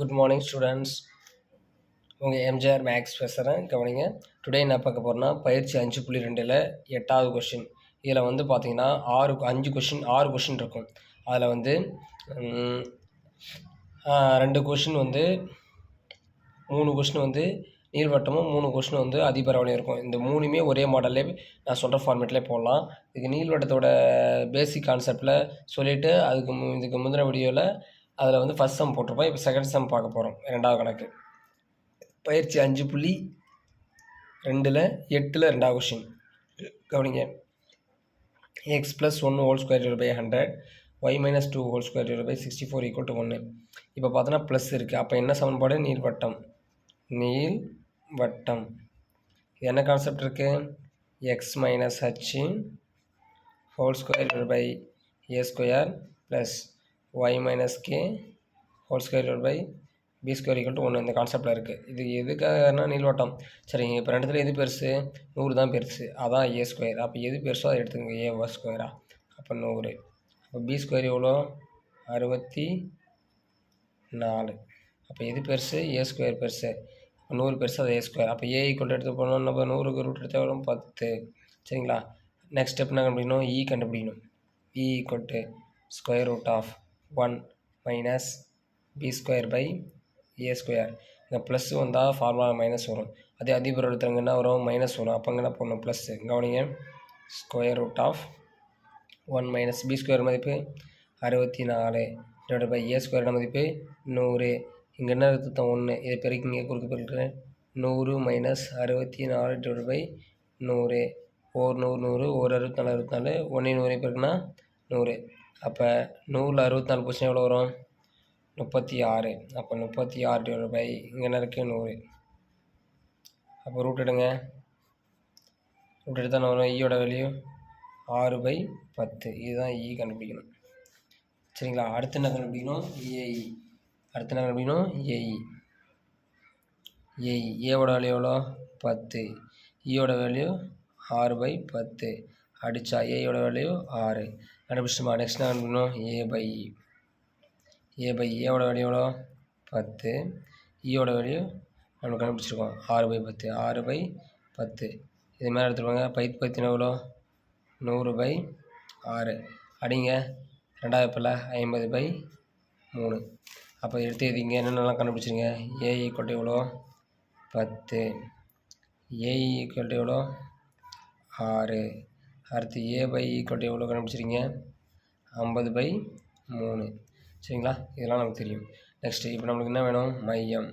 Good morning students. உங்கள் MGR maths பேசுகிறேன், கவனிங்க. டுடே என்ன பார்க்க போகிறோன்னா பயிற்சி 5.2ல் 8வது கொஷின். இதில் வந்து பார்த்தீங்கன்னா 6 கொஷின் இருக்கும். அதில் வந்து 2 கொஷின் வந்து 3 கொஷின் வந்து நீள்வட்டமும் 3 கொஷின் வந்து அதிபரவளையும் இருக்கும். இந்த 3மே ஒரே மாடல்லே நான் சொல்கிற ஃபார்மேட்லேயே போடலாம். இதுக்கு நீள்வட்டத்தோட பேசிக் கான்செப்டில் சொல்லிவிட்டு இதுக்கு முந்தின வீடியோவில் அதில் வந்து ஃபஸ்ட் சம் போட்டிருப்போம். இப்போ செகண்ட் சம் பார்க்க போகிறோம். 2வது கணக்கு பயிற்சி 5.2ல் 8ல் 2வது கொஷின் கவனிங்க. X plus 1 whole square divide by 100 Y minus 2 whole square divide by 64 equal to 1. இப்போ பார்த்தோன்னா ப்ளஸ் இருக்குது. அப்போ என்ன சமன்பாடு? நீள்வட்டம். என்ன கான்செப்ட் இருக்குது? X minus H whole square divide by A square plus Y minus K whole square divide by B square equal to 1 இந்த கான்செப்டில் இருக்குது. இது எதுக்காகனா நீள்வட்டம். சரிங்க, இப்போ ரெண்டுத்தில் எது பெருசு? 100 தான் பெருசு, அதான் ஏ ஸ்கொயர். அப்போ எது பெருசோ அதை எடுத்துக்கோங்க, ஏ ஸ்கொயரா. அப்போ 100. அப்போ பி ஸ்கொயர் எவ்வளோ? 64. அப்போ எது பெருசு? ஏ ஸ்கொயர் பெருசு. 100 பெருசு, அது ஏ ஸ்கொயர். அப்போ ஏ ஈக்குவல் எடுத்து போனோம். நம்ம 100க்கு ரூட் எடுத்தால் வரும் 10. சரிங்களா? நெக்ஸ்ட் ஸ்டெப் என்ன கண்டுபிடிக்கணும்? இ கண்டுபிடிக்கணும். E equal to square root of 1 minus B square by A square. இங்கே ப்ளஸ் வந்தால் ஃபார்முலா மைனஸ் வரும். அதே அதிபர் எடுத்துறங்க என்ன வரும்? மைனஸ் வரும். அப்போ என்ன பண்ணணும்? ப்ளஸ்ஸு. கவனிங்க, square root of 1 minus B square மதிப்பு 64 டிவைட் பை ஏ ஸ்கொயரோட மதிப்பு 100. இங்கே என்ன எடுத்துட்டோம்? 1. இதை பெருக்கிங்க, குறுக்கு பெருக்கிறேன். 100 மைனஸ் 64 டிவைட் பை 100. ஒரு 100 ஒரு 64 1 100 பெருக்குன்னா 100. அப்போ 100ல் 64 போச்சுன்னா எவ்வளோ வரும்? 36. அப்போ 36 டிவைட் பை இங்கே என்ன இருக்குது? 100. அப்போ ரூட் எடுங்க. ரூட் எடுத்தால் வரும் ஈயோட வேல்யூ 6/10. இதுதான் இ கண்டுபிடிக்கணும். சரிங்களா? அடுத்து என்ன கண்டுபிடிக்கணும்? ஏஇ. ஏவோட வேல்யூ எவ்வளோ? 10. ஈயோட வேல்யூ 6/10. அடித்தா ஏயோட வேல்யூ 6 கண்டுபிடிச்சிட்டுமா? நெக்ஸ்ட் என்ன கண்டுபிடிக்கணும்? ஏவோட வேல்யூ எவ்வளோ? 10. ஈயோட வேல்யூ நம்ம கண்டுபிடிச்சிருக்கோம் 6/10. 6/10 இது மேலே எடுத்துருவாங்க. 10 எவ்வளோ? 100/6. அடிங்க. 2வது பிள்ளை 50/3. அப்போ எடுத்து எழுதிங்க. என்னென்னலாம் கண்டுபிடிச்சிருங்க? ஏ ஈக்குவல் எவ்வளோ? 10. ஏஇ ஈக்குவல் எவ்வளோ? 6. அடுத்து ஏ/இ ஈக்குவல் எவ்வளோ கண்டுபிடிச்சிருங்க? 50/3. சரிங்களா? இதெல்லாம் நமக்கு தெரியும். நெக்ஸ்ட்டு இப்போ நம்மளுக்கு என்ன வேணும்? மையம்.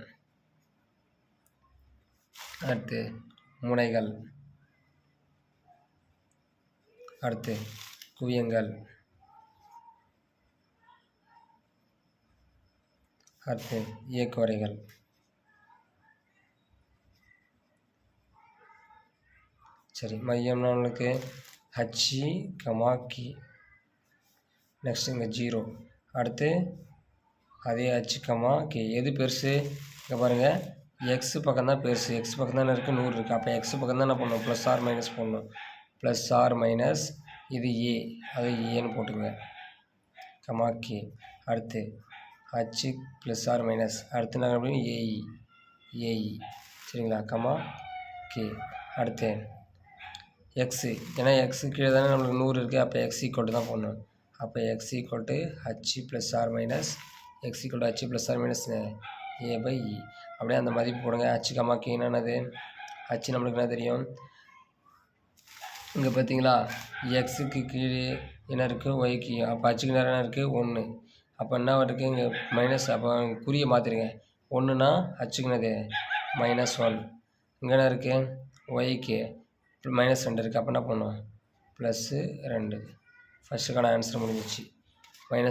அடுத்து முனைகள். அடுத்து குவியங்கள். அடுத்து இயக்குவரைகள். சரி, மையம்னா நம்மளுக்கு ஹச்சி கி. நெக்ஸ்ட் இங்கே 0. அடுத்து அதே ஹச் கி. எது பெருசு? இங்கே பாருங்கள், எக்ஸ் பக்கம் தான் பெருசு. எக்ஸ் பக்கம் தான் இருக்குது, 100 இருக்குது. அப்போ எக்ஸ் பக்கம் தான் என்ன பண்ணணும்? ப்ளஸ் ஆர் மைனஸ் போடணும். ப்ளஸ் ஆர் மைனஸ் இது ஏ, அது ஏன்னு போட்டுங்க. கி. அடுத்து ஹச் ப்ளஸ் ஆர் மைனஸ். அடுத்து நாங்கள் எப்படி? ஏஇ. சரிங்களா? கி. அடுத்து எக்ஸு. ஏன்னா எக்ஸு கீழே தானே நம்மளுக்கு 100 இருக்குது. அப்போ எக்ஸ் ஈக்குவல் தான் போடணும். அப்போ X equal to H plus R minus X equal to H plus R minus ஏ/இ. அப்படியே அந்த மதிப்பு போடுங்க. ஹச் கி என்னது? ஹச் நம்மளுக்கு என்ன தெரியும்? இங்கே பார்த்தீங்களா, எக்ஸுக்கு கீழே என்ன இருக்குது? ஒய்க்கு. அப்போ ஹச்சுக்கு நேரம் என்ன இருக்குது? 1. அப்போ என்ன இருக்குது? இங்கே மைனஸ். அப்போ குறியை மாற்றிடுங்க. 1னா ஹச்சுக்கு என்னது? -1. இங்கே என்ன இருக்குது? ஒய்க்கு -2 இருக்குது. அப்போ என்ன பண்ணணும்? +2. ஃபஸ்ட்டுக்கான ஆன்சர் முடிஞ்சிச்சு. -1,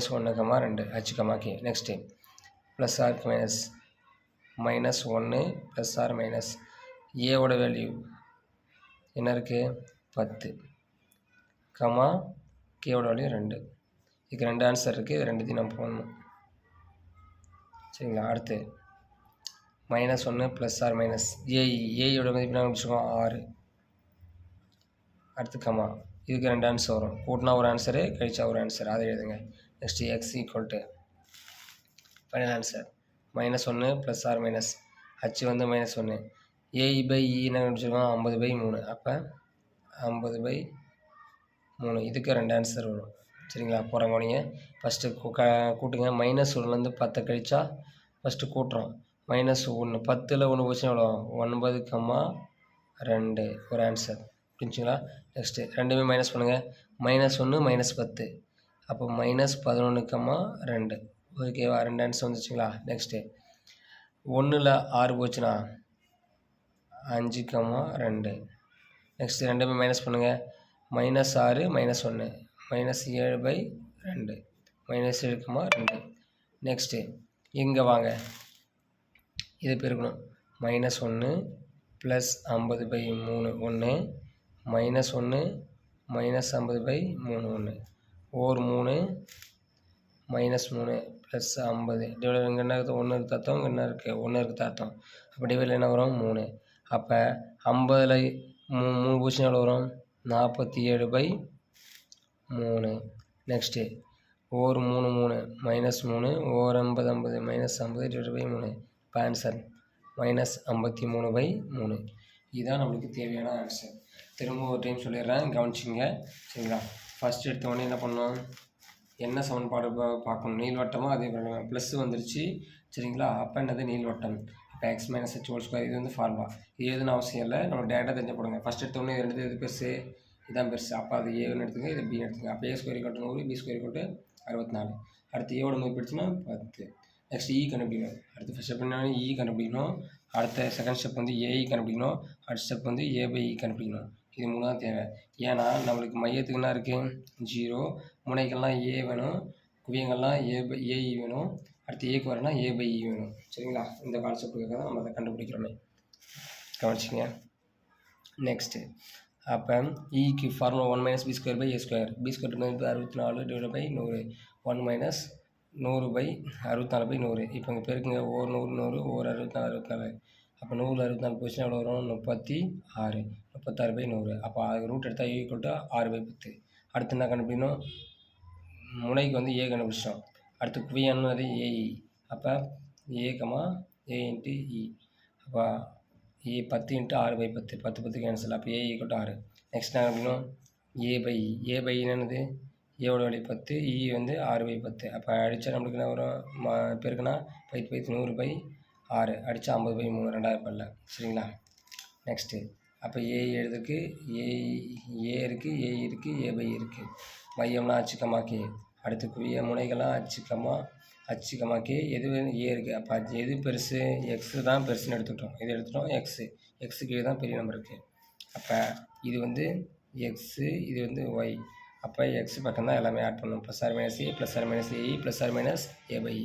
2 ஹச் கி. நெக்ஸ்ட்டு ப்ளஸ் ஆருக்கு -1 ப்ளஸ் ஆர் மைனஸ் ஏவோட வேல்யூ என்ன இருக்குது? 10 கேவோட வேல்யூ 2. இதுக்கு 2 ஆன்சர் இருக்குது. இது ரெண்டுத்தையும் நம்ம போடணும். சரிங்களா? அடுத்து -1 ப்ளஸ் ஆர் மைனஸ் ஏயோட மதிப்பு என்ன முடிச்சிருக்கோம்? 6. அடுத்து இதுக்கு 2 ஆன்சர் வரும். கூட்டினா ஒரு ஆன்சரு, கழிச்சா ஒரு ஆன்சர். அதை எழுதுங்க. Next X equal to final answer -1 plus R minus h வந்து -1 ஏஇ/இ என்ன கண்டுபிடிச்சிருக்கோம் 50/3 அப்போ 50/3 இதுக்கு 2 ஆன்சர் வரும் சரிங்களா. போகிறவங்க நீங்கள் ஃபஸ்ட்டு கூட்டுங்க. -1லேருந்து 10 கழிச்சா ஃபஸ்ட்டு கூட்டுறோம். -1 10ல் 1 போச்சுன்னா எவ்வளோ 9,2 ஒரு ஆன்சர் புரிஞ்சுங்களா. நெக்ஸ்ட்டு ரெண்டுமே மைனஸ் பண்ணுங்கள். -1 -10 அப்போ -11,2 ஓகேவா. 2 ஆன்சர் வந்துச்சுங்களா. நெக்ஸ்ட்டு 1ல் 6 போச்சுன்னா 5,2 நெக்ஸ்ட்டு ரெண்டுமே மைனஸ் பண்ணுங்கள். -6 -1 -7/2 -7,2 நெக்ஸ்ட்டு இங்கே வாங்க இது பெருக்கணும். -1 ப்ளஸ் 50/3 1 -1 -50/3 1 ஓர் 3 -3 ப்ளஸ் 50 டிவைட் இங்கே என்ன இருக்குது 1 இருக்குது அர்த்தம் இங்கே என்ன இருக்குது 1 இருக்குது அர்த்தம். அப்போ டிவைடில் என்ன வரும் 3. அப்போ 50ல் 3 போச்சுன்னா எவ்வளோ வரும் 47/3. நெக்ஸ்ட்டு ஓர் 3 3 -3 ஓர் 50 50 -50 டிவைட்/3 இப்போ ஆன்சர் -53/3. இதுதான் நம்மளுக்கு தேவையான ஆன்சர். திரும்ப ஒரு டைம் சொல்லிடுறேன் கவனிச்சிங்க சரிங்களா. ஃபஸ்ட் எடுத்த உடனே என்ன பண்ணோம் என்ன சமன்பாடு பார்க்கணும் நீள்வட்டமாக அதே ப்ளஸ் வந்துருச்சு சரிங்களா. அப்போ என்னது நீள்வட்டம். இப்போ x - h² இது வந்து ஃபார்முலா. இது எதுன்னு அவசியம் இல்லை நம்ம டேரெக்டாக தெரிஞ்சு போடுங்க. ஃபஸ்ட் எடுத்த உடனே ரெண்டு இது பெருசு இதுதான் பெருசு. அப்போ அது ஏன்னு எடுத்துங்க இது பின்னு எடுத்துங்க. அப்போ a² = 100 b² = 64. அடுத்து ஏவோட மதிப்பு எடுத்துன்னா 10. நெக்ஸ்ட் இ கண்டுபிடிக்கணும். அடுத்து ஃபஸ்ட் ஸ்டெப் என்ன இ கண்டுபிடிக்கணும். அடுத்த செகண்ட் ஸ்டெப் வந்து ஏஇ கண்டுபிடிக்கணும். அடுத்த ஸ்டெப் வந்து a/e கண்டுபிடிக்கணும். இது 3 தான் தேவை. ஏன்னா நம்மளுக்கு மையத்துக்கு என்ன இருக்குது 0 முனைகள்லாம் a வேணும் குவியங்கள்லாம் ஏஇ வேணும். அடுத்து ஏக்கு வரனா a/e வேணும் சரிங்களா. இந்த கான்செப்டுக்காக தான் நம்ம அதை கண்டுபிடிக்கிறோமே கவனிச்சிங்க. நெக்ஸ்ட்டு அப்போ இக்கு ஃபார்முலா 1 - b² / a². b² மதிப்பு 64 / 100 1 - 100/64/100. இப்போ இங்கே பெருக்குங்க ஓர் 100 100 ஓர் 64 64. அப்போ 100 64 போச்சுன்னா எவ்வளோ வரும் 36 36/100. அப்போ அதுக்கு ரூட் எடுத்தால் a = 6/10. அடுத்து என்ன கண்டுபிடிக்கணும் முனைக்கு வந்து a கண்டுபிடிச்சோம். அடுத்து குவியம்னு அது ஏஇ. அப்போ a, a × e. அப்போ 10 × 6/10 10 10 கேன்சல். அப்போ a = 6. நெக்ஸ்ட் என்ன கண்டுபிடிக்கணும் a/e. a/e என்னது ஏவோட வேல்யூ 10 இ வந்து 6/10. அப்போ அடித்தா நம்மளுக்கு என்ன வரும் பெருக்குனா 100/6 அடித்தா 50/3 ரெண்டாயிரம் பல்ல சரிங்களா. நெக்ஸ்ட்டு அப்போ ஏ எழுதுக்கு ஏ இருக்குது ஏ இருக்குது a/e இருக்குது. மையம்லாம் அச்சுக்கமாக்கே. அடுத்து குவிய முனைகள்லாம் அச்சுக்கமாக்கே எது ஏ இருக்குது. அப்போ எது பெருசு எக்ஸு தான் பெருசுன்னு எடுத்துக்கிட்டோம். இது எடுத்துட்டோம் எக்ஸுக்கு தான் பெரிய நம்பர் இருக்குது. அப்போ இது வந்து எக்ஸு இது வந்து ஒய். அப்போ எக்ஸ் பக்கம் தான் எல்லாமே ஆட் பண்ணணும். +r - a +r - ae +r - a/e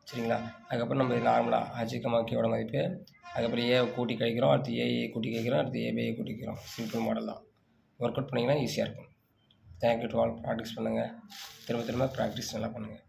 சரிங்களா. அதுக்கப்புறம் நம்ம நார்மலாக அச்சுக்கமாக்கியோட மதிப்பு அதுக்கப்புறம் ஏ கூட்டி கழிக்கிறோம். அடுத்து ஏஏ கூட்டி கழிக்கிறோம். அடுத்து a/e கூட்டி கழிக்கிறோம். சிம்பிள் மாடல் தான். ஒர்க் அவுட் பண்ணிங்கன்னா ஈஸியாக இருக்கும். Thank you to all. ப்ராக்டிஸ் பண்ணுங்கள். திரும்ப ப்ராக்டிஸ் நல்லா பண்ணுங்கள்.